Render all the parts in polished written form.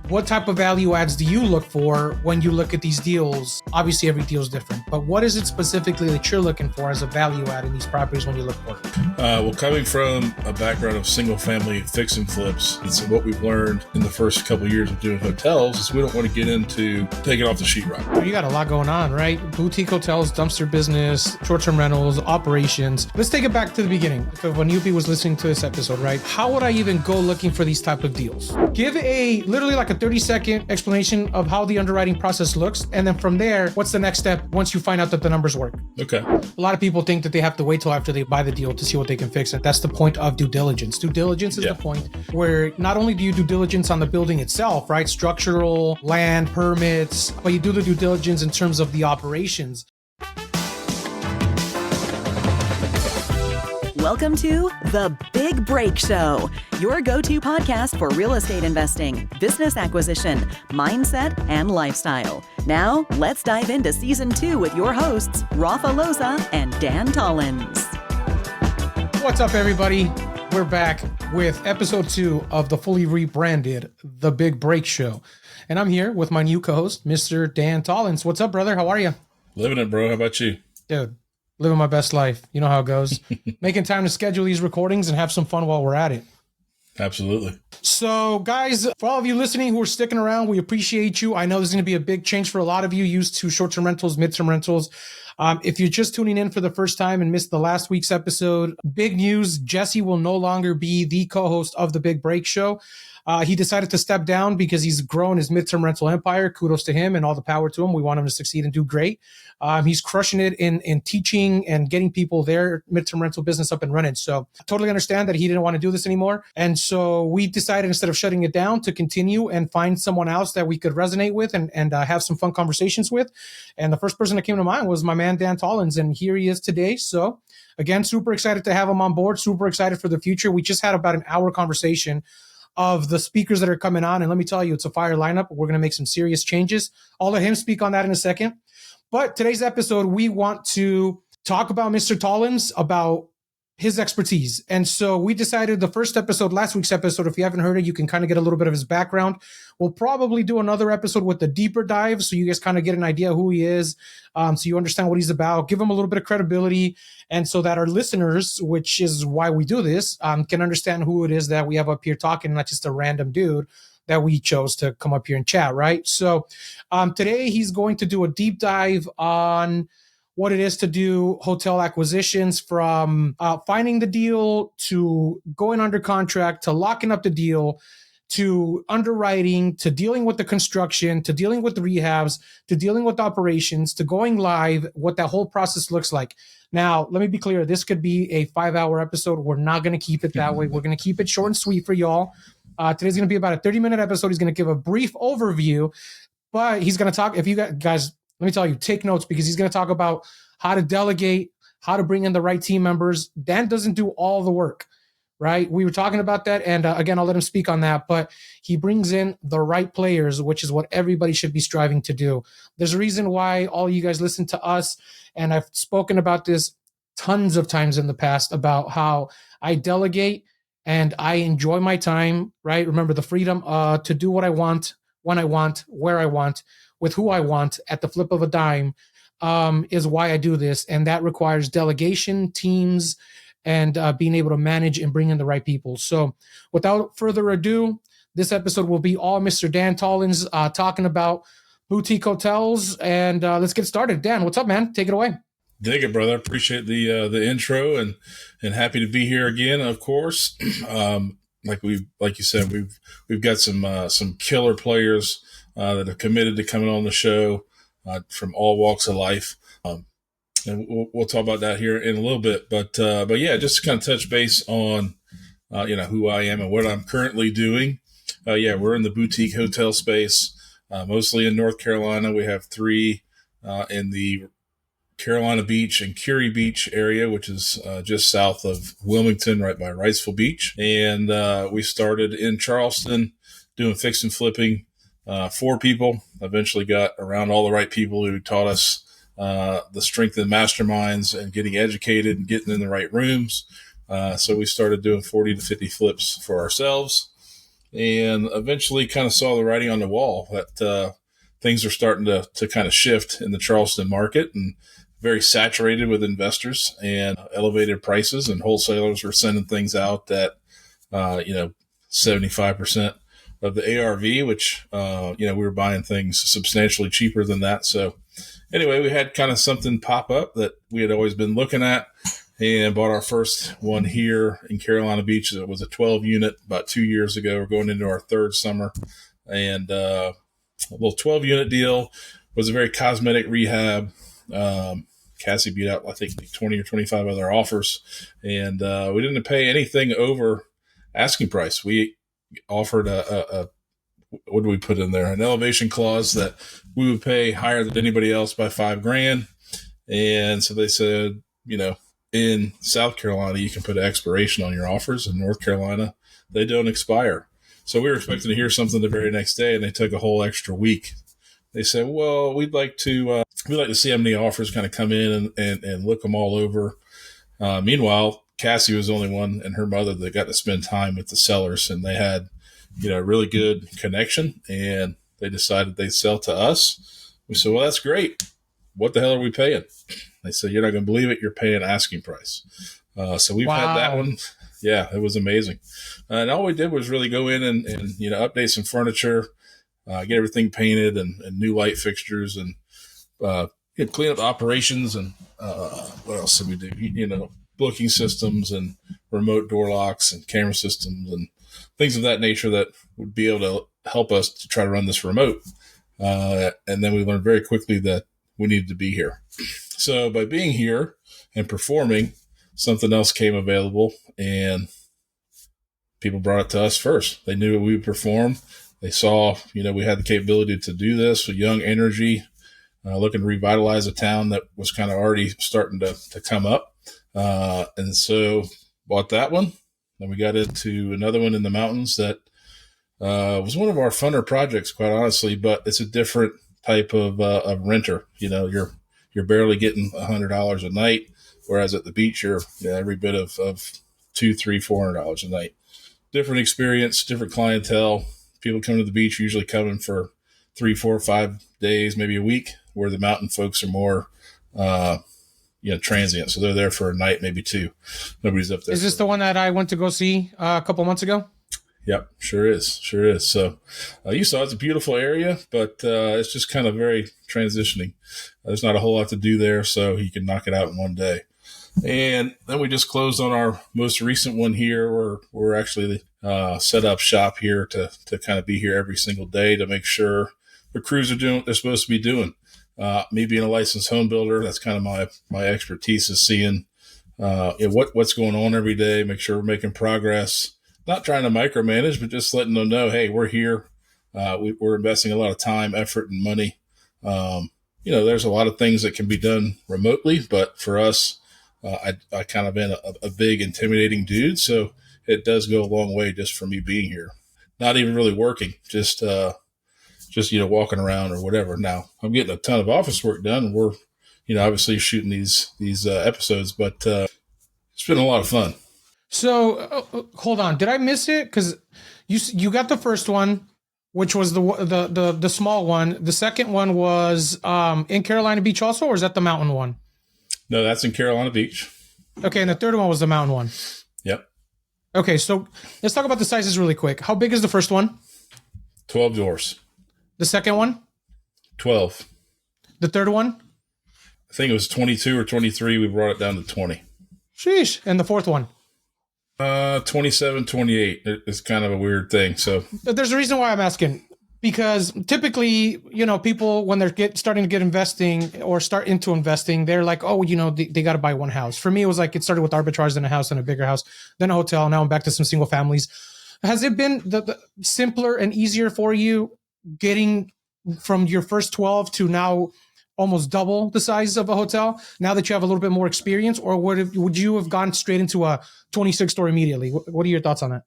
what type of value adds do you look for when you look at these deals? Obviously, every deal is different, but what is it specifically that you're looking for as a value add in these properties when you look for it? Well, coming from a background of single family fix and flips, and so what we've learned in the first couple of years of doing hotels is we don't want to get into taking off the sheetrock. You got a lot going on, right? Boutique hotels, dumpster business, short-term rentals, operations. Let's take it back to the beginning. When Yupi was listening to this episode, right? How would I even go looking for these type of deals? Give a literally like a 30-second explanation of how the underwriting process looks. And then from there, what's the next step once you find out that the numbers work? Okay. A lot of people think that they have to wait till after they buy the deal to see what they can fix it. That's the point of due diligence. Due diligence is the point where not only do you do diligence on the building itself, right? Structural, land, permits, but you do the due diligence in terms of the operations. Welcome to The Big Break Show, your go-to podcast for real estate investing, business acquisition, mindset, and lifestyle. Now, let's dive into Season 2 with your hosts, Rafa Loza and Dan Tollens. What's up, everybody? We're back with Episode 2 of the fully rebranded The Big Break Show. And I'm here with my new co-host, Mr. Dan Tollens. What's up, brother? How are you? Living it, bro. How about you? Dude, living my best life. You know how it goes. Making time to schedule these recordings and have some fun while we're at it. Absolutely. So, guys, for all of you listening who are sticking around, we appreciate you. I know there's going to be a big change for a lot of you used to short-term rentals, mid-term rentals. If you're just tuning in for the first time and missed the last week's episode, big news, Jesse will no longer be the co-host of The Big Break Show. He decided to step down because he's grown his midterm rental empire. Kudos to him and all the power to him. We want him to succeed and do great. He's crushing it in teaching and getting people their midterm rental business up and running. So I totally understand that he didn't want to do this anymore. And so we decided, instead of shutting it down, to continue and find someone else that we could resonate with and have some fun conversations with. And the first person that came to mind was my man, Dan Tollens. And here he is today. So again, super excited to have him on board. Super excited for the future. We just had about an hour conversation of the speakers that are coming on. And let me tell you, it's a fire lineup. We're going to make some serious changes. I'll let him speak on that in a second. But today's episode, we want to talk about Mr. Tollens, about his expertise. And so we decided the first episode, last week's episode, if you haven't heard it, you can kind of get a little bit of his background. We'll probably do another episode with a deeper dive so you guys kind of get an idea who he is, so you understand what he's about, give him a little bit of credibility, and so that our listeners, which is why we do this, can understand who it is that we have up here talking, not just a random dude that we chose to come up here and chat, right? So today he's going to do a deep dive on what it is to do hotel acquisitions, from finding the deal to going under contract to locking up the deal to underwriting to dealing with the construction to dealing with the rehabs to dealing with operations to going live, what that whole process looks like. Now, let me be clear. This could be a 5-hour episode. We're not going to keep it that way. We're going to keep it short and sweet for y'all. Today's going to be about a 30-minute episode. He's going to give a brief overview, but he's going to talk. If you guys, let me tell you, take notes, because he's going to talk about how to delegate, how to bring in the right team members. Dan doesn't do all the work, right? We were talking about that. And again, I'll let him speak on that, but he brings in the right players, which is what everybody should be striving to do. There's a reason why all you guys listen to us. And I've spoken about this tons of times in the past about how I delegate and I enjoy my time, right? Remember, the freedom to do what I want, when I want, where I want, with who I want at the flip of a dime, is why I do this. And that requires delegation, teams, and being able to manage and bring in the right people. So without further ado, this episode will be all Mr. Dan Tollens talking about boutique hotels. And let's get started. Dan, what's up, man? Take it away. Dig it, brother. Appreciate the intro and happy to be here again, of course. Like you said, we've got some killer players that have committed to coming on the show from all walks of life. And we'll talk about that here in a little bit. But yeah, just to kind of touch base on, who I am and what I'm currently doing. We're in the boutique hotel space, mostly in North Carolina. We have 3 in the Carolina Beach and Curie Beach area, which is just south of Wilmington, right by Riceville Beach. And we started in Charleston doing fix and flipping, 4 people. Eventually got around all the right people who taught us the strength of the masterminds and getting educated and getting in the right rooms. So we started doing 40 to 50 flips for ourselves. and eventually kind of saw the writing on the wall that things are starting to kind of shift in the Charleston market, and very saturated with investors and elevated prices, and wholesalers were sending things out that 75% of the ARV, which we were buying things substantially cheaper than that. So anyway, we had kind of something pop up that we had always been looking at, and bought our first one here in Carolina Beach. It was a 12 unit about 2 years ago. We're going into our third summer, and a little 12 unit deal. Was a very cosmetic rehab. Cassie beat out, I think, like 20 or 25 other offers, and we didn't pay anything over asking price. We offered a what do we put in there? An elevation clause that we would pay higher than anybody else by $5,000. And so they said, in South Carolina, you can put an expiration on your offers. In North Carolina, they don't expire. So we were expecting to hear something the very next day, and they took a whole extra week. They said, well, we'd like to see how many offers kind of come in and look them all over. Meanwhile, Cassie was the only one and her mother that got to spend time with the sellers, and they had, a really good connection, and they decided they'd sell to us. We said, well, that's great. What the hell are we paying? They said, you're not going to believe it. You're paying asking price. So we've had that one. Yeah, it was amazing. And all we did was really go in and update some furniture, get everything painted and new light fixtures, and clean up operations. And what else did we do? Booking systems and remote door locks and camera systems and things of that nature that would be able to help us to try to run this remote. And then we learned very quickly that we needed to be here. So by being here and performing, something else came available, and people brought it to us first. They knew we would perform. They saw, we had the capability to do this with young energy, looking to revitalize a town that was kind of already starting to come up. And so bought that one. Then we got into another one in the mountains that was one of our funner projects, quite honestly, but it's a different type of renter. You're barely getting $100 a night, whereas at the beach, you're every bit of $200, $300, $400 a night. Different experience, different clientele. People come to the beach usually coming for 3, 4, 5 days, maybe a week, where the mountain folks are more transient. So they're there for a night, maybe two. Nobody's up there. Is this the one that I went to go see a couple months ago? Yep, sure is. So you saw it's a beautiful area, but it's just kind of very transitioning. There's not a whole lot to do there, so you can knock it out in one day. And then we just closed on our most recent one here, where we're actually set up shop here to kind of be here every single day to make sure the crews are doing what they're supposed to be doing. Me being a licensed home builder, that's kind of my expertise, is seeing what's going on every day, make sure we're making progress. Not trying to micromanage, but just letting them know, hey, we're here. We're investing a lot of time, effort, and money. There's a lot of things that can be done remotely, but for us, I kind of been a big, intimidating dude. So it does go a long way just for me being here. Not even really working, just walking around or whatever. Now, I'm getting a ton of office work done, and we're, obviously shooting these episodes, but it's been a lot of fun. So hold on, did I miss it? Because you got the first one, which was the small one. The second one was in Carolina Beach also, or is that the mountain one? No, that's in Carolina Beach. Okay, and the third one was the mountain one. Yep. Okay, so let's talk about the sizes really quick. How big is the first one? 12 doors. The second one? 12. The third one? I think it was 22 or 23. We brought it down to 20. Sheesh. And the fourth one? 27, 28. It's kind of a weird thing. So there's a reason why I'm asking, because typically, people when they're starting to get investing or start into investing, they're like, oh, they got to buy one house. For me, it was like, it started with arbitrage, then a house, then a bigger house, then a hotel. Now I'm back to some single families. Has it been the simpler and easier for you getting from your first 12 to now almost double the size of a hotel, now that you have a little bit more experience? Or would you have gone straight into a 26-story immediately? What are your thoughts on that?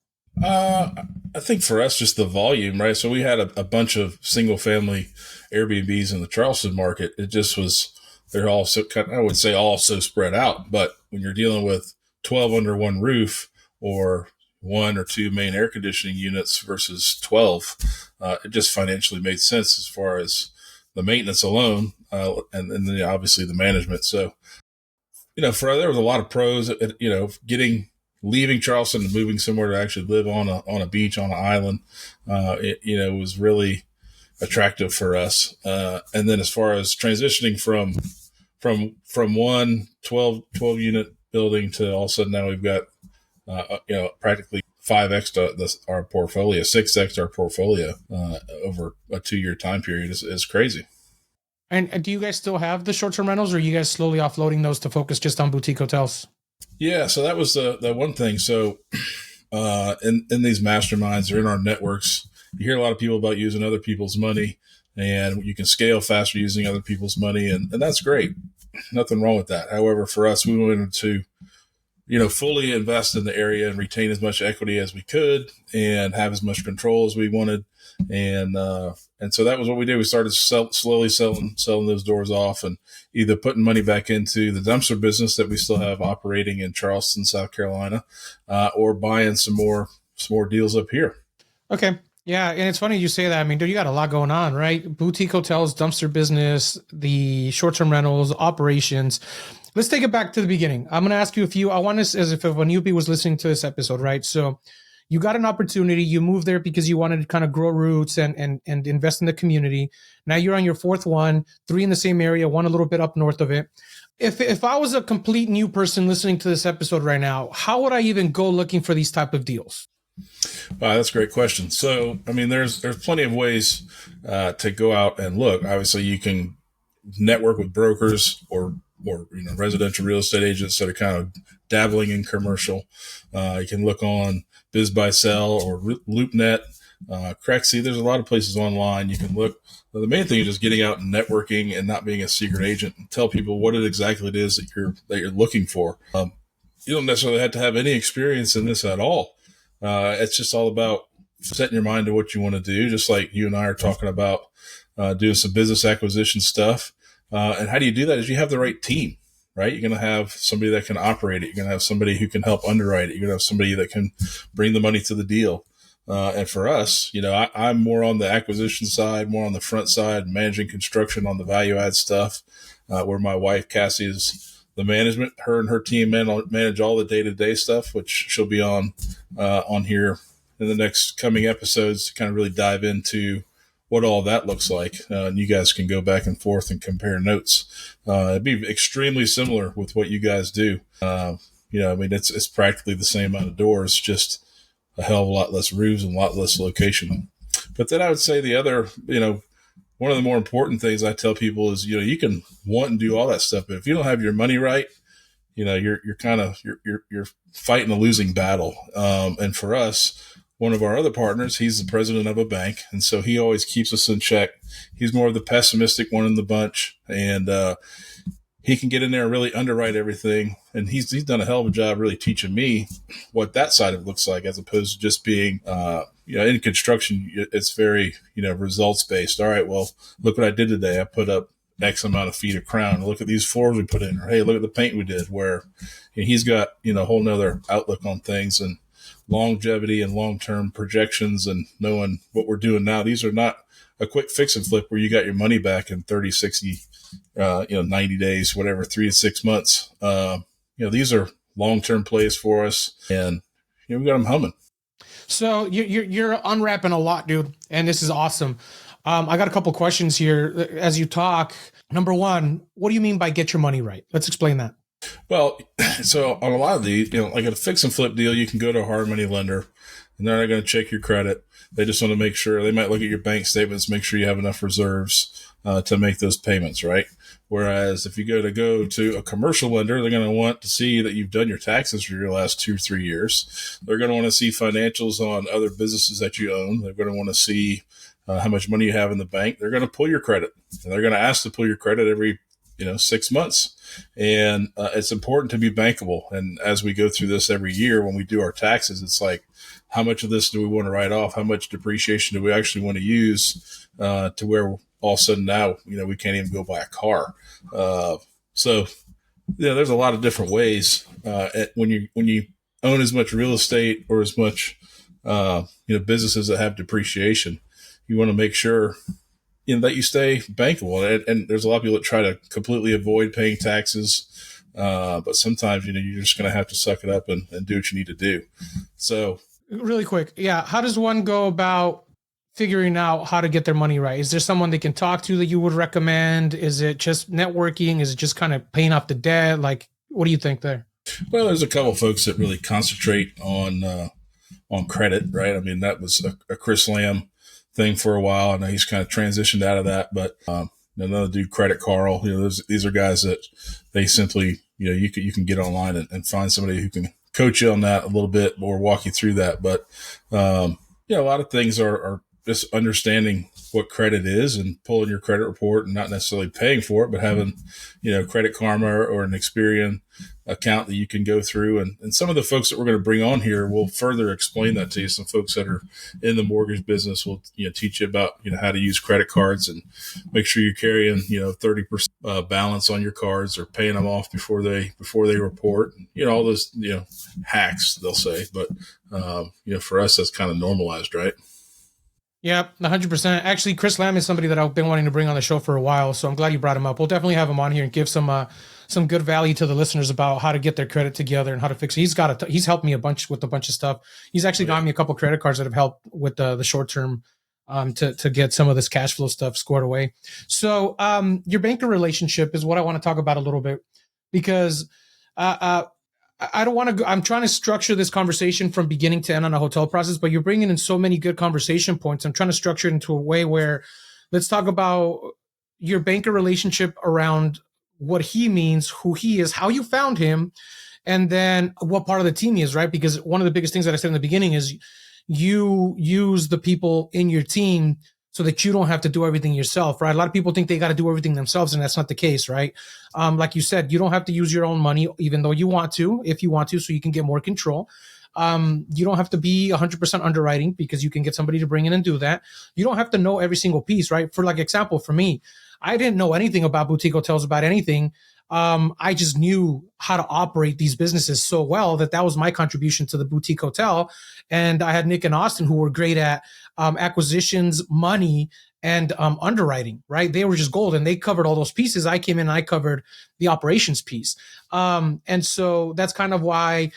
I think for us, just the volume, right? So we had a bunch of single family Airbnbs in the Charleston market. It just was, they're all so, I would say all so spread out, but when you're dealing with 12 under one roof, or one or two main air conditioning units versus 12. It just financially made sense as far as the maintenance alone, and then obviously the management. So, there was a lot of pros, leaving Charleston and moving somewhere to actually live on a beach, on an island. It was really attractive for us. And then as far as transitioning from one 12 unit building to all of a sudden now we've got, practically 5x our portfolio, 6x our portfolio over a 2-year time period is crazy. And do you guys still have the short-term rentals, or are you guys slowly offloading those to focus just on boutique hotels? Yeah, so that was the one thing. So in these masterminds or in our networks, you hear a lot of people about using other people's money, and you can scale faster using other people's money, and that's great. Nothing wrong with that. However, for us, we wanted to fully invest in the area and retain as much equity as we could and have as much control as we wanted. And so that was what we did. We started slowly selling those doors off and either putting money back into the dumpster business that we still have operating in Charleston, South Carolina, or buying some more deals up here. Okay. Yeah. And it's funny you say that. I mean, dude, you got a lot going on, right? Boutique hotels, dumpster business, the short-term rentals, operations. Let's take it back to the beginning. I'm going to ask you a few. I want this as if a newbie was listening to this episode, right? So you got an opportunity. You moved there because you wanted to kind of grow roots and invest in the community. Now you're on your fourth one, 3 in the same area, 1 a little bit up north of it. If I was a complete new person listening to this episode right now, how would I even go looking for these type of deals? Wow, that's a great question. So, I mean, there's plenty of ways to go out and look. Obviously, you can network with brokers or residential real estate agents that are kind of dabbling in commercial. You can look on BizBuySell or LoopNet, Crexy. There's a lot of places online you can look. The main thing is just getting out and networking and not being a secret agent and tell people what exactly it is that you're looking for. You don't necessarily have to have any experience in this at all. It's just all about setting your mind to what you want to do, just like you and I are talking about doing some business acquisition stuff. And how do you do that is you have the right team, right? You're going to have somebody that can operate it. You're going to have somebody who can help underwrite it. You're going to have somebody that can bring the money to the deal. And for us, I'm more on the acquisition side, more on the front side, managing construction on the value add stuff, where my wife, Cassie, is the management. Her and her team manage all the day-to-day stuff, which she'll be on here in the next coming episodes to kind of really dive into what all that looks like. And you guys can go back and forth and compare notes. It'd be extremely similar with what you guys do. It's practically the same amount of doors, just a hell of a lot less roofs and a lot less location. But then I would say the other, one of the more important things I tell people is, you can want and do all that stuff, but if you don't have your money right, you're fighting a losing battle. And for us, one of our other partners, he's the president of a bank, and so he always keeps us in check. He's more of the pessimistic one in the bunch, and he can get in there and really underwrite everything. And he's done a hell of a job really teaching me what that side of it looks like, as opposed to just being, in construction, it's very, results based. All right, well, look what I did today. I put up X amount of feet of crown. Look at these floors we put in. Or, hey, look at the paint we did. Where he's got, a whole nother outlook on things and longevity and long-term projections and knowing what we're doing now. These are not a quick fix and flip where you got your money back in 30, 60, 90 days, whatever, 3 to 6 months. These are long-term plays for us, and we got them humming. So you're unwrapping a lot, dude, and this is awesome. I got a couple questions here as you talk. Number one, what do you mean by get your money right? Let's explain that. Well, so on a lot of these, like a fix and flip deal, you can go to a hard money lender and they're not going to check your credit. They just want to make sure, they might look at your bank statements, make sure you have enough reserves to make those payments, right? Whereas if you go to a commercial lender, they're going to want to see that you've done your taxes for your last 2 or 3 years. They're going to want to see financials on other businesses that you own. They're going to want to see how much money you have in the bank. They're going to pull your credit. And they're going to ask to pull your credit every 6 months. And it's important to be bankable. And as we go through this every year, when we do our taxes, it's like, how much of this do we want to write off? How much depreciation do we actually want to use to where all of a sudden now, we can't even go buy a car. So there's a lot of different ways when you own as much real estate or as much, businesses that have depreciation. You want to make sure, that you stay bankable. And there's a lot of people that try to completely avoid paying taxes. But sometimes, you're just going to have to suck it up and do what you need to do. So really quick. Yeah. How does one go about figuring out how to get their money right? Is there someone they can talk to that you would recommend? Is it just networking? Is it just kind of paying off the debt? Like, what do you think there? Well, there's a couple of folks that really concentrate on credit, right? I mean, that was a Chris Lamb thing for a while. I know he's kind of transitioned out of that, but another dude, Credit Carl, these are guys that they simply, you can get online and find somebody who can coach you on that a little bit or walk you through that. But, a lot of things are just understanding what credit is and pulling your credit report and not necessarily paying for it, but having, Credit Karma or an Experian account that you can go through. And some of the folks that we're going to bring on here will further explain that to you. Some folks that are in the mortgage business will, teach you about, how to use credit cards and make sure you're carrying, 30% balance on your cards or paying them off before they report, all those, hacks they'll say. But, for us, that's kind of normalized, right? Yeah, 100%. Actually, Chris Lamb is somebody that I've been wanting to bring on the show for a while, so I'm glad you brought him up. We'll definitely have him on here and give some good value to the listeners about how to get their credit together and how to fix it. He's helped me a bunch with a bunch of stuff. He's actually got me a couple credit cards that have helped with the short term to get some of this cash flow stuff squared away. So your banker relationship is what I want to talk about a little bit, because I don't want to I'm trying to structure this conversation from beginning to end on a hotel process, but you're bringing in so many good conversation points. I'm trying to structure it into a way where let's talk about your banker relationship around what he means, who he is, how you found him, and then what part of the team he is, right? Because one of the biggest things that I said in the beginning is you use the people in your team so that you don't have to do everything yourself, right? A lot of people think they got to do everything themselves, and that's not the case, right? Like you said, you don't have to use your own money, even though you want to, if you want to, so you can get more control. You don't have to be 100% underwriting because you can get somebody to bring in and do that. You don't have to know every single piece, right? For like example, for me, I didn't know anything about boutique hotels, about anything. I just knew how to operate these businesses so well that was my contribution to the boutique hotel. And I had Nick and Austin who were great at acquisitions, money, and underwriting, right? They were just gold and they covered all those pieces. I came in and I covered the operations piece. And so that's kind of why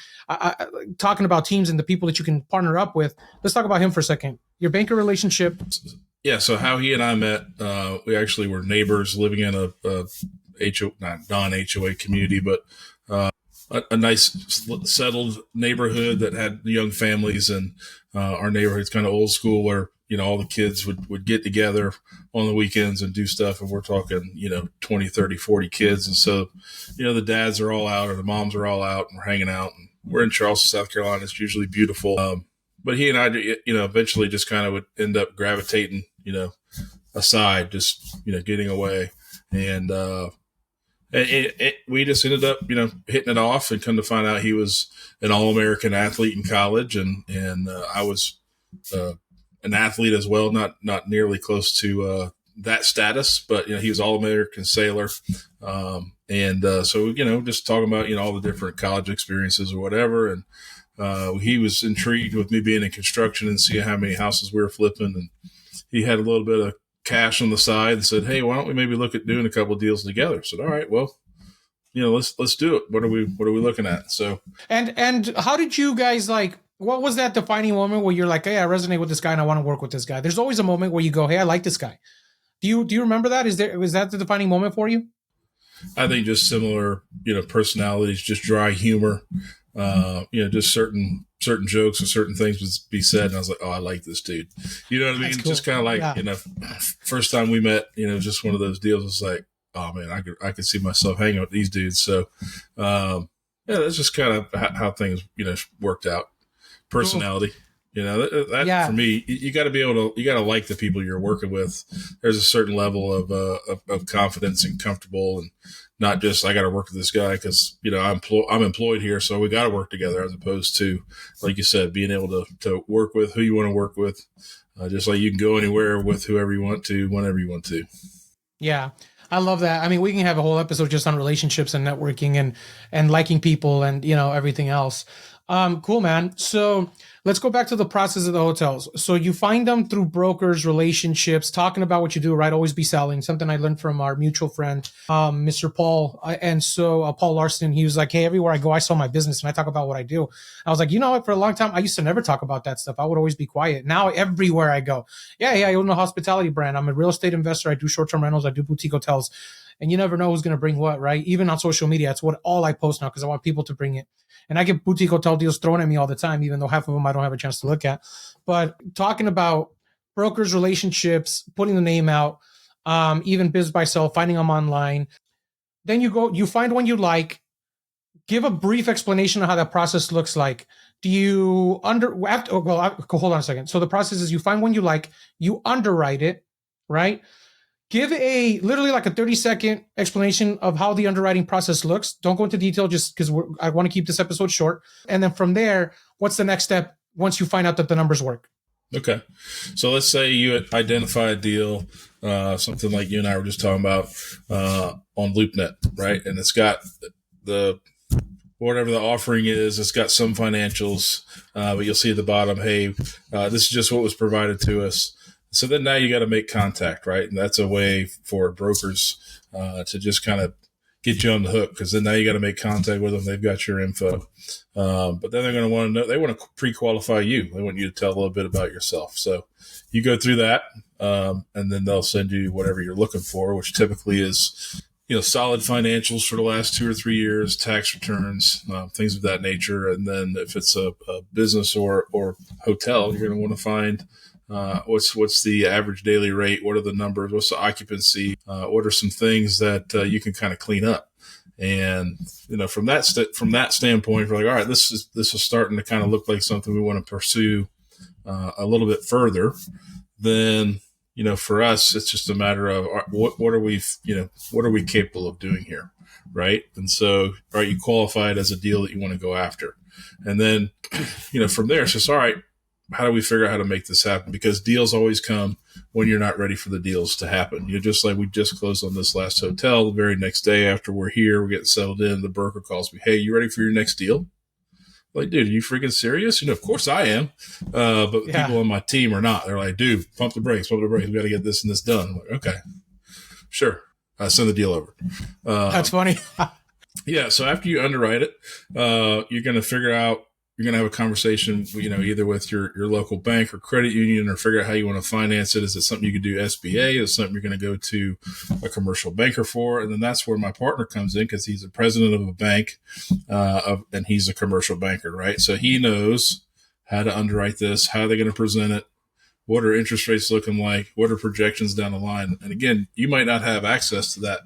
talking about teams and the people that you can partner up with, let's talk about him for a second. Your banker relationship. Yeah. So how he and I met, we actually were neighbors living in a not non-HOA community, but a nice settled neighborhood that had young families, and our neighborhood's kind of old school where, all the kids would get together on the weekends and do stuff. And we're talking, 20, 30, 40 kids. And so, the dads are all out or the moms are all out and we're hanging out. And we're in Charleston, South Carolina. It's usually beautiful. But he and I, eventually just kind of would end up gravitating, aside, just, getting away. And, we just ended up, hitting it off, and come to find out he was an All-American athlete in college, and I was an athlete as well, not nearly close to that status, but he was All-American sailor, and so just talking about all the different college experiences or whatever, and he was intrigued with me being in construction and seeing how many houses we were flipping, and he had a little bit of cash on the side and said, "Hey, why don't we maybe look at doing a couple of deals together?" I said, "All right, well, let's do it. What are we looking at?" So, and how did you guys what was that defining moment where you're like, "Hey, I resonate with this guy and I want to work with this guy"? There's always a moment where you go, "Hey, I like this guy." Do you remember that? Was that the defining moment for you? I think just similar, personalities, just dry humor, just certain jokes and certain things would be said. And I was like, "Oh, I like this dude." You know what I mean? Cool. Just kind of like, first time we met, just one of those deals. It's like, oh man, I could see myself hanging with these dudes. So, that's just kind of how things, worked out. Personality, cool. That for me, you got to be able to, you got to like the people you're working with. There's a certain level of confidence and comfortable, and not just, I got to work with this guy because, I'm employed here, so we got to work together, as opposed to, like you said, being able to work with who you want to work with. Just like you can go anywhere with whoever you want to, whenever you want to. Yeah. I love that. I mean, we can have a whole episode just on relationships and networking and liking people and, everything else. Cool, man. So let's go back to the process of the hotels. So you find them through brokers, relationships, talking about what you do, right? Always be selling. Something I learned from our mutual friend, Mr. Paul. And so Paul Larson, he was like, hey, everywhere I go, I sell my business and I talk about what I do. I was like, you know what? For a long time, I used to never talk about that stuff. I would always be quiet. Now, everywhere I go, yeah, I own a hospitality brand. I'm a real estate investor. I do short-term rentals. I do boutique hotels. And you never know who's going to bring what, right? Even on social media, that's what all I post now because I want people to bring it. And I get boutique hotel deals thrown at me all the time, even though half of them I don't have a chance to look at. But talking about brokers, relationships, putting the name out, even biz by sell, finding them online. Then you find one you like, give a brief explanation of how that process looks like. Do you hold on a second. So the process is you find one you like, you underwrite it, right? Give a literally like a 30-second explanation of how the underwriting process looks. Don't go into detail just because I want to keep this episode short. And then from there, what's the next step once you find out that the numbers work? Okay. So let's say you identify a deal, something like you and I were just talking about on LoopNet, right? And it's got the whatever the offering is, it's got some financials, but you'll see at the bottom, hey, this is just what was provided to us. So then now you got to make contact, right? And that's a way for brokers to just kind of get you on the hook because then now you got to make contact with them. They've got your info. But then they're going to want to know, they want to pre-qualify you. They want you to tell a little bit about yourself. So you go through that and then they'll send you whatever you're looking for, which typically is, solid financials for the last 2 or 3 years, tax returns, things of that nature. And then if it's a business or hotel, you're going to want to find what's the average daily rate? What are the numbers? What's the occupancy? What are some things that you can kind of clean up? And from that standpoint, we're like, all right, this is starting to kind of look like something we want to pursue a little bit further. Then for us, it's just a matter of what are we capable of doing here, right? And so, are you qualified as a deal that you want to go after? And then from there, it's just all right. How do we figure out how to make this happen? Because deals always come when you're not ready for the deals to happen. Just like we just closed on this last hotel. The very next day after we're getting settled in, the broker calls me, hey, you ready for your next deal? Like, dude, are you freaking serious? Of course I am. But the people on my team are not. They're like, dude, pump the brakes. We got to get this and this done. I'm like, okay, sure. Send the deal over. That's funny. Yeah. So after you underwrite it, you're going to figure out, you're going to have a conversation, either with your local bank or credit union, or figure out how you want to finance it. Is it something you could do SBA? Is it something you're going to go to a commercial banker for? And then that's where my partner comes in because he's the president of a bank and he's a commercial banker, right? So he knows how to underwrite this, how they're going to present it, what are interest rates looking like, what are projections down the line. And again, you might not have access to that,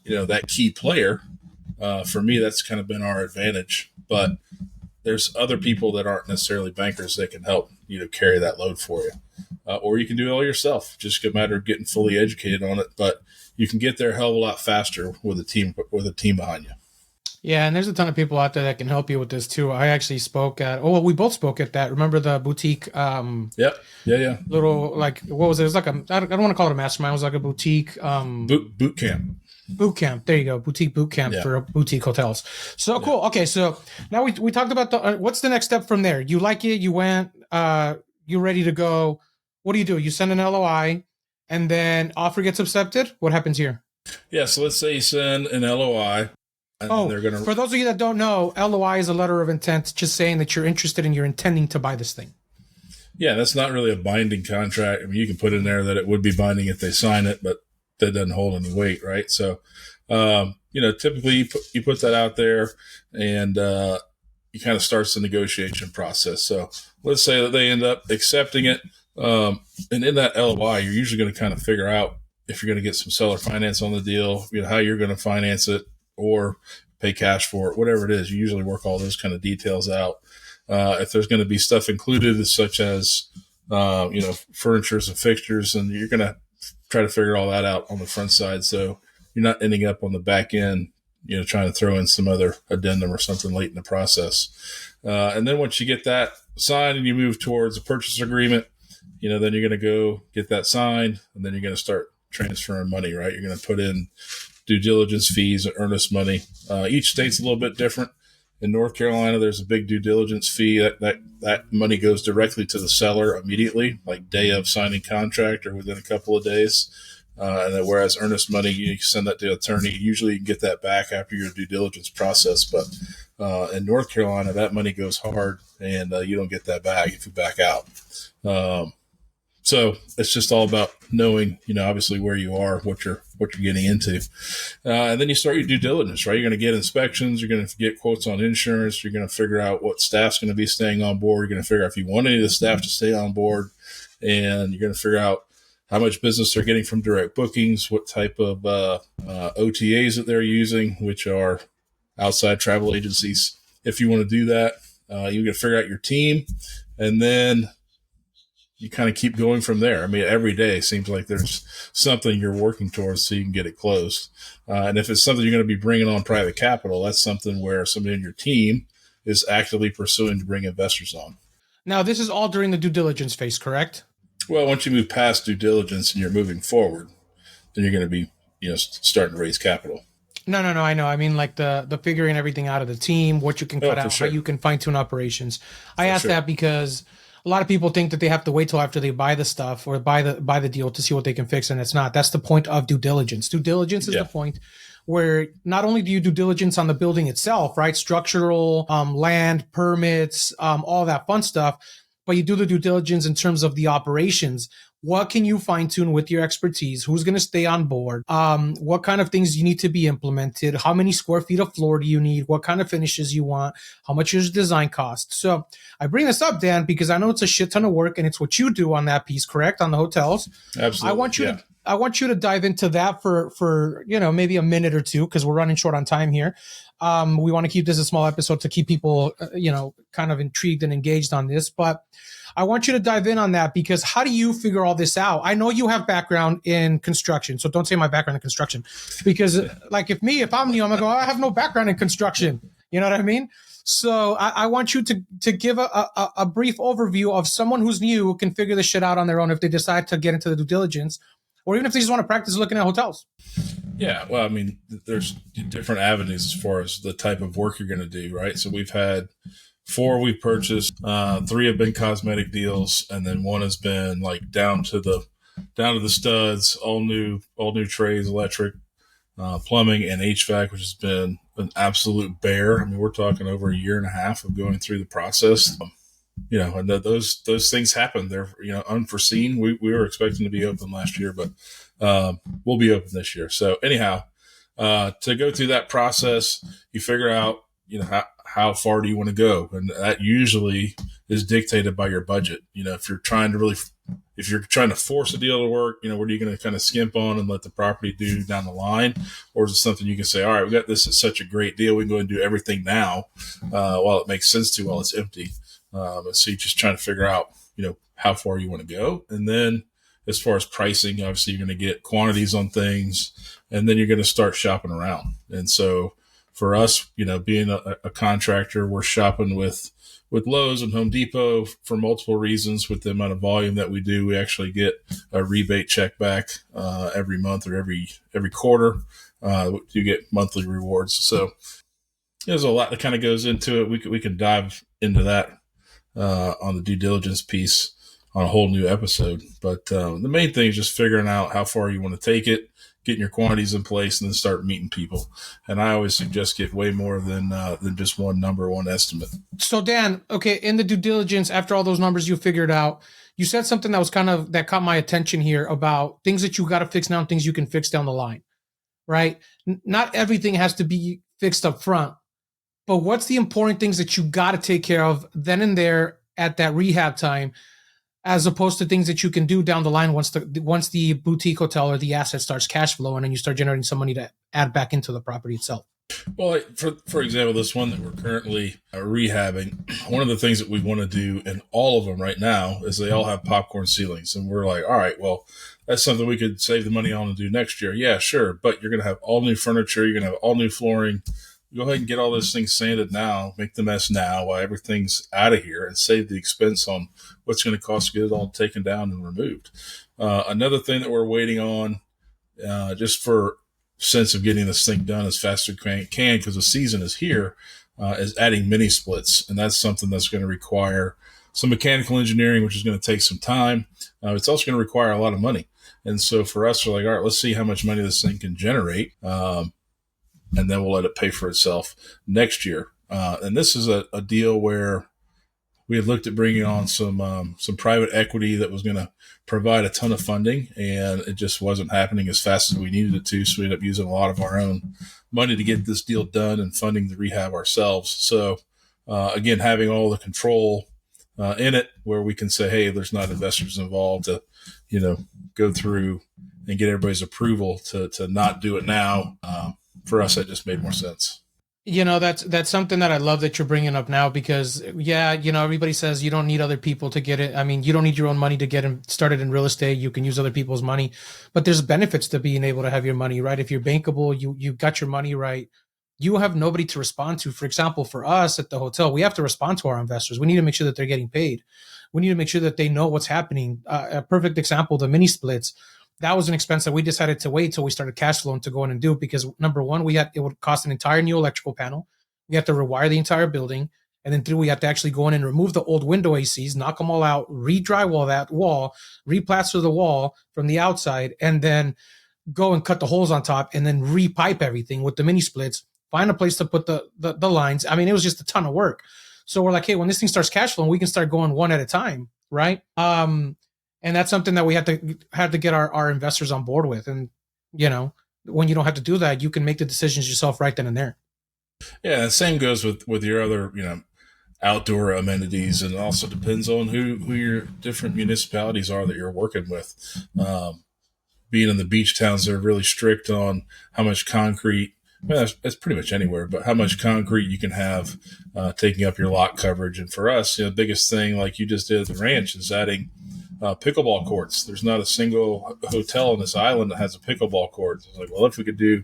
that key player. For me, that's kind of been our advantage. But there's other people that aren't necessarily bankers that can help, carry that load for you. Or you can do it all yourself. Just a matter of getting fully educated on it. But you can get there a hell of a lot faster with a team behind you. Yeah, and there's a ton of people out there that can help you with this too. I actually spoke at, we both spoke at that. Remember the boutique? Yep. Yeah. Little, like, what was it? It was like I don't want to call it a mastermind. It was like a boutique. Boot camp. Boot camp. There you go. Boutique boot camp for boutique hotels. So cool. Okay. So now we talked about what's the next step from there? You like it. You went, you're ready to go. What do? You send an LOI and then offer gets accepted. What happens here? Yeah. So let's say you send an LOI. And they're gonna... For those of you that don't know, LOI is a letter of intent, just saying that you're interested and you're intending to buy this thing. Yeah. That's not really a binding contract. I mean, you can put in there that it would be binding if they sign it, but that doesn't hold any weight, right? So, typically you put that out there and you kind of starts the negotiation process. So let's say that they end up accepting it. And in that LOI, you're usually going to kind of figure out if you're going to get some seller finance on the deal, how you're going to finance it or pay cash for it, whatever it is. You usually work all those kind of details out. If there's going to be stuff included, such as, furnitures and fixtures, and you're going to try to figure all that out on the front side. So you're not ending up on the back end, trying to throw in some other addendum or something late in the process. And then once you get that signed and you move towards a purchase agreement, then you're going to go get that signed and then you're going to start transferring money, right? You're going to put in due diligence fees and earnest money. Each state's a little bit different. In North Carolina, there's a big due diligence fee. That money goes directly to the seller immediately, like day of signing contract or within a couple of days. And then whereas earnest money, you send that to the attorney. Usually you can get that back after your due diligence process. But in North Carolina, that money goes hard, and you don't get that back if you back out. So it's just all about knowing, obviously where you are, what you're getting into. And then you start your due diligence, right? You're going to get inspections. You're going to get quotes on insurance. You're going to figure out what staff's going to be staying on board. You're going to figure out if you want any of the staff to stay on board. And you're going to figure out how much business they're getting from direct bookings, what type of OTAs that they're using, which are outside travel agencies. If you want to do that, you're going to figure out your team. And then you kind of keep going from there. I mean, every day seems like there's something you're working towards so you can get it closed. And if it's something you're going to be bringing on private capital, that's something where somebody in your team is actively pursuing to bring investors on. Now, this is all during the due diligence phase, correct? Well, once you move past due diligence and you're moving forward, then you're going to be, starting to raise capital. No, I know. I mean, like the figuring everything out of the team, what you can cut out, sure. how you can fine tune operations. I asked sure. that because a lot of people think that they have to wait till after they buy the stuff or buy the deal to see what they can fix, and it's not. That's the point of due diligence. Due diligence is the point where not only do you do diligence on the building itself, right? Structural, land, permits, all that fun stuff, but you do the due diligence in terms of the operations. What can you fine tune with your expertise? Who's going to stay on board? What kind of things you need to be implemented? How many square feet of floor do you need? What kind of finishes you want? How much is design cost? So I bring this up, Dan, because I know it's a shit ton of work and it's what you do on that piece, correct? On the hotels. Absolutely. I want you to dive into that for maybe a minute or two, because we're running short on time here. We want to keep this a small episode to keep people, kind of intrigued and engaged on this. But I want you to dive in on that, because how do you figure all this out? I know you have background in construction, so don't say my background in construction, because like if I'm new, I'm going to go, I have no background in construction. You know what I mean? So I want you to give a brief overview of someone who's new who can figure this shit out on their own if they decide to get into the due diligence, or even if they just want to practice looking at hotels. Yeah, well, I mean, there's different avenues as far as the type of work you're going to do, right? So we've had 4 we've purchased, 3 have been cosmetic deals, and then 1 has been like down to the studs, all new trays, electric, plumbing, and HVAC, which has been an absolute bear. I mean, we're talking over a year and a half of going through the process. And those things happen. They're unforeseen. We were expecting to be open last year, but we'll be open this year. So anyhow, to go through that process, you figure out how far do you want to go, and that usually is dictated by your budget. If you're trying to force a deal to work, what are you going to kind of skimp on and let the property do down the line, or is it something you can say, all right, we got this at such a great deal, we can go and do everything now while it makes sense to, while it's empty. So you're just trying to figure out, how far you want to go. And then as far as pricing, obviously you're going to get quantities on things, and then you're going to start shopping around. And so for us, being a contractor, we're shopping with Lowe's and Home Depot for multiple reasons. With the amount of volume that we do, we actually get a rebate check back every month or every quarter. You get monthly rewards. So there's a lot that kind of goes into it. We can dive into that on the due diligence piece on a whole new episode. But the main thing is just figuring out how far you want to take it, getting your quantities in place, and then start meeting people. And I always suggest get way more than just one number, one estimate. So Dan, okay, in the due diligence, after all those numbers you figured out, you said something that caught my attention here about things that you got to fix now and things you can fix down the line, right? Not everything has to be fixed up front, but what's the important things that you got to take care of then and there at that rehab time, as opposed to things that you can do down the line once the boutique hotel or the asset starts cash flowing and you start generating some money to add back into the property itself? Well, for example, this one that we're currently rehabbing, one of the things that we want to do in all of them right now is they all have popcorn ceilings. And we're like, all right, well, that's something we could save the money on and do next year. Yeah, sure. But you're going to have all new furniture. You're going to have all new flooring. Go ahead and get all those things sanded now, make the mess now while everything's out of here, and save the expense on what's going to cost to get it all taken down and removed. Another thing that we're waiting on, just for sense of getting this thing done as fast as we can because the season is here, is adding mini splits. And that's something that's going to require some mechanical engineering, which is going to take some time. It's also going to require a lot of money. And so for us, we're like, all right, let's see how much money this thing can generate. And then we'll let it pay for itself next year. And this is a deal where we had looked at bringing on some private equity that was going to provide a ton of funding, and it just wasn't happening as fast as we needed it to. So we ended up using a lot of our own money to get this deal done and funding the rehab ourselves. So again, having all the control in it, where we can say, hey, there's not investors involved to, go through and get everybody's approval to not do it now. For us, that just made more sense. That's something that I love that you're bringing up now, because everybody says you don't need other people to get it. I mean, you don't need your own money to get started in real estate. You can use other people's money, but there's benefits to being able to have your money, right? If you're bankable, you got your money right. You have nobody to respond to. For example, for us at the hotel, we have to respond to our investors. We need to make sure that they're getting paid. We need to make sure that they know what's happening. A perfect example, the mini splits. That was an expense that we decided to wait till we started cash flowing to go in and do, because number one, it would cost an entire new electrical panel. We had to rewire the entire building. And then three, we had to actually go in and remove the old window ACs, knock them all out, re-drywall that wall, replaster the wall from the outside, and then go and cut the holes on top and then re-pipe everything with the mini splits, find a place to put the lines. I mean, it was just a ton of work. So we're like, hey, when this thing starts cash flowing, we can start going one at a time, right? And that's something that we had to get our investors on board with. And, when you don't have to do that, you can make the decisions yourself right then and there. Yeah, the same goes with your other, outdoor amenities, and it also depends on who your different municipalities are that you're working with. Being in the beach towns, they're really strict on how much concrete. Well, that's pretty much anywhere, but how much concrete you can have taking up your lot coverage. And for us, the biggest thing, like you just did at the ranch, is adding pickleball courts. There's not a single hotel on this island that has a pickleball court. It's like, well, if we could do,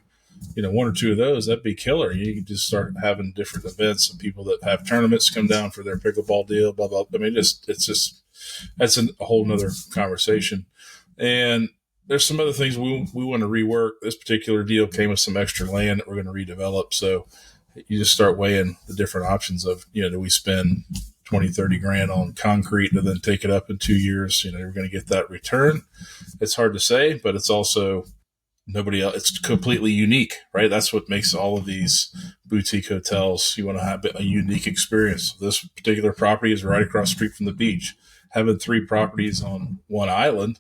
one or two of those, that'd be killer. You can just start having different events and people that have tournaments come down for their pickleball deal, blah, blah. I mean, that's a whole nother conversation. And there's some other things we want to rework. This particular deal came with some extra land that we're going to redevelop. So you just start weighing the different options of, do we spend 20, 30 grand on concrete and then take it up in 2 years? You're going to get that return. It's hard to say, but it's also nobody else. It's completely unique, right? That's what makes all of these boutique hotels. You want to have a unique experience. This particular property is right across the street from the beach. Having 3 properties on one island,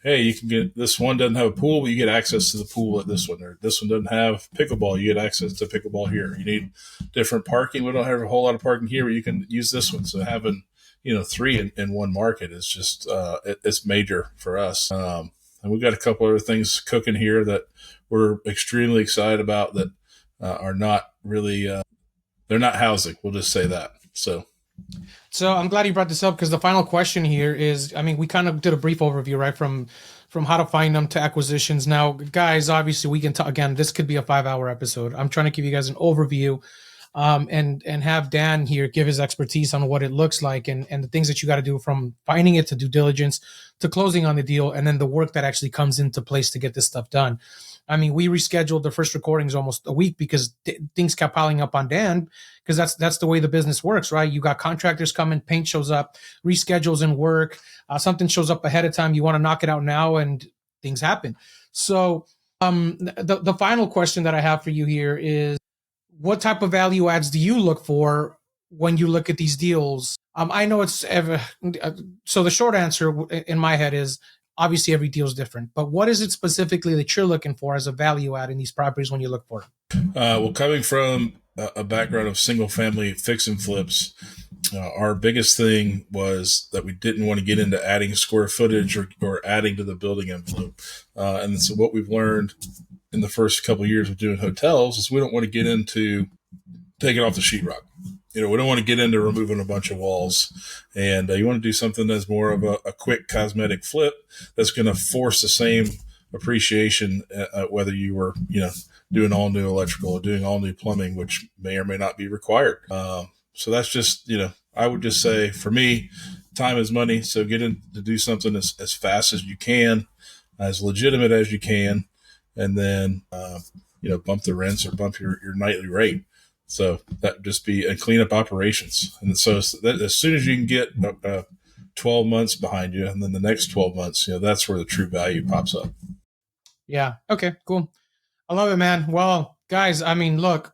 hey, you can get, this one doesn't have a pool, but you get access to the pool at this one. Or this one doesn't have pickleball, you get access to pickleball here. You need different parking. We don't have a whole lot of parking here, but you can use this one. So having, 3 in one market is just, it's major for us. And we've got a couple other things cooking here that we're extremely excited about that are not really, they're not housing. We'll just say that. So I'm glad you brought this up, because the final question here is, we kind of did a brief overview, right? From how to find them to acquisitions. Now, guys, obviously we can talk again. This could be a 5-hour episode. I'm trying to give you guys an overview, and have Dan here give his expertise on what it looks like and the things that you got to do, from finding it to due diligence to closing on the deal, and then the work that actually comes into place to get this stuff done. We rescheduled the first recordings almost a week because things kept piling up on Dan, because that's the way the business works, right? You got contractors coming, paint shows up, reschedules in work, something shows up ahead of time. You want to knock it out now, and things happen. So the final question that I have for you here is, what type of value adds do you look for when you look at these deals? I know it's so the short answer in my head is, obviously every deal is different, but what is it specifically that you're looking for as a value add in these properties when you look for them? Well, coming from a background of single family fix and flips, our biggest thing was that we didn't want to get into adding square footage or adding to the building envelope. And so what we've learned in the first couple of years of doing hotels is we don't want to get into taking off the sheetrock. We don't want to get into removing a bunch of walls, and you want to do something that's more of a quick cosmetic flip that's going to force the same appreciation, whether you were, doing all new electrical or doing all new plumbing, which may or may not be required. So that's just, I would just say, for me, time is money. So get in to do something as fast as you can, as legitimate as you can, and then, bump the rents or bump your nightly rate. So that just be and clean up operations. And so that, as soon as you can get 12 months behind you, and then the next 12 months, that's where the true value pops up. Yeah. Okay, cool. I love it, man. Well, guys, I mean, look,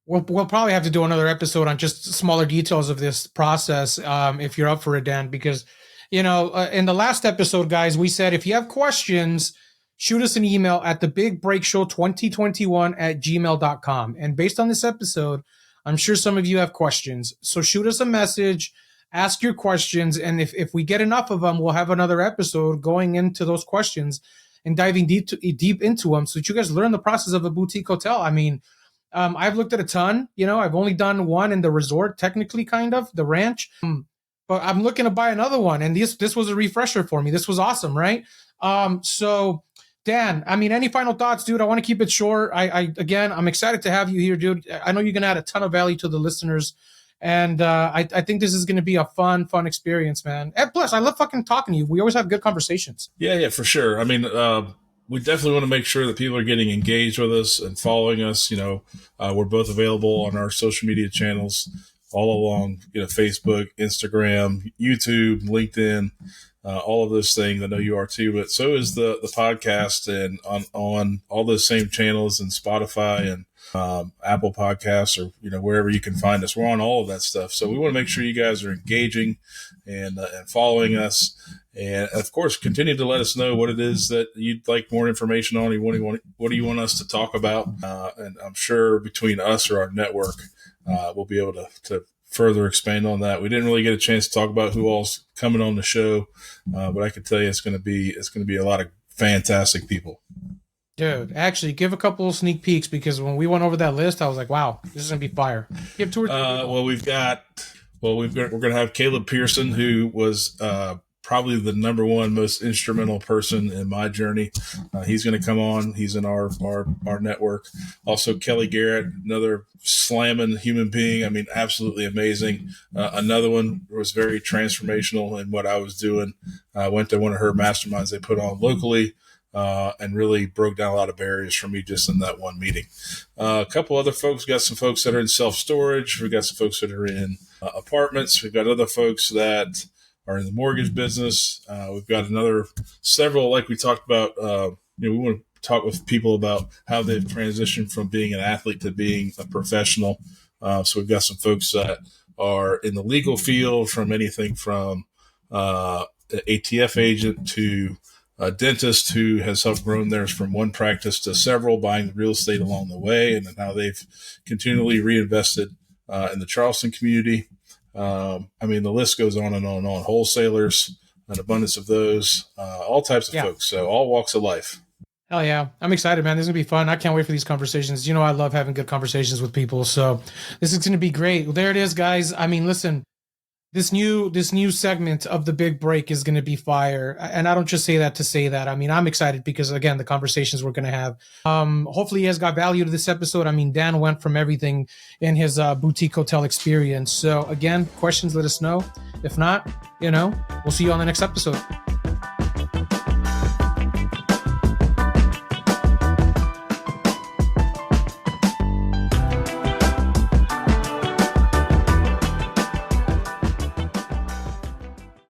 we'll probably have to do another episode on just smaller details of this process, if you're up for it, Dan, because, in the last episode, guys, we said if you have questions, shoot us an email at thebigbreakshow2021@gmail.com. And based on this episode, I'm sure some of you have questions. So shoot us a message, ask your questions. And if we get enough of them, we'll have another episode going into those questions and diving deep into them so that you guys learn the process of a boutique hotel. I mean, I've looked at a ton. I've only done one in the resort, technically, kind of the ranch. But I'm looking to buy another one, and this was a refresher for me. This was awesome, right? So Dan, I mean, any final thoughts, dude? I want to keep it short. I'm excited to have you here, dude. I know you're gonna add a ton of value to the listeners, and I think this is gonna be a fun experience, man. And plus, I love fucking talking to you. We always have good conversations. Yeah, for sure. I mean, we definitely want to make sure that people are getting engaged with us and following us. We're both available on our social media channels all along, Facebook, Instagram, YouTube, LinkedIn, all of those things. I know you are too, but so is the podcast, and on all those same channels, and Spotify and Apple Podcasts, or wherever you can find us. We're on all of that stuff. So we want to make sure you guys are engaging and following us. And of course, continue to let us know what it is that you'd like more information on. What do you want us to talk about? And I'm sure between us or our network, we'll be able to further expand on that. We didn't really get a chance to talk about who all's coming on the show, but I can tell you it's going to be a lot of fantastic people. Dude, actually, give a couple of sneak peeks, because when we went over that list, I was like, wow, this is going to be fire. Give 2 or 3. We're going to have Caleb Pearson, who was probably the number one most instrumental person in my journey. He's going to come on. He's in our network. Also, Kelly Garrett, another slamming human being. I mean, absolutely amazing. Another one was very transformational in what I was doing. I went to one of her masterminds they put on locally, and really broke down a lot of barriers for me just in that one meeting. A couple other folks, got some folks that are in self-storage. We've got some folks that are in apartments. We've got other folks that are in the mortgage business. We've got several, like we talked about, we want to talk with people about how they've transitioned from being an athlete to being a professional. So we've got some folks that are in the legal field, from anything from an ATF agent to a dentist who has helped grow theirs from one practice to several, buying real estate along the way, and then how they've continually reinvested in the Charleston community. I mean, the list goes on and on and on. Wholesalers, an abundance of those, all types of folks. So all walks of life. Hell yeah. I'm excited, man. This is going to be fun. I can't wait for these conversations. I love having good conversations with people. So this is going to be great. Well, there it is, guys. I mean, listen, this new segment of the Big Break is going to be fire. And I don't just say that to say that. I mean, I'm excited because, again, the conversations we're going to have. Hopefully you guys got value to this episode. I mean, Dan went from everything in his boutique hotel experience. So again, questions, let us know. If not, we'll see you on the next episode.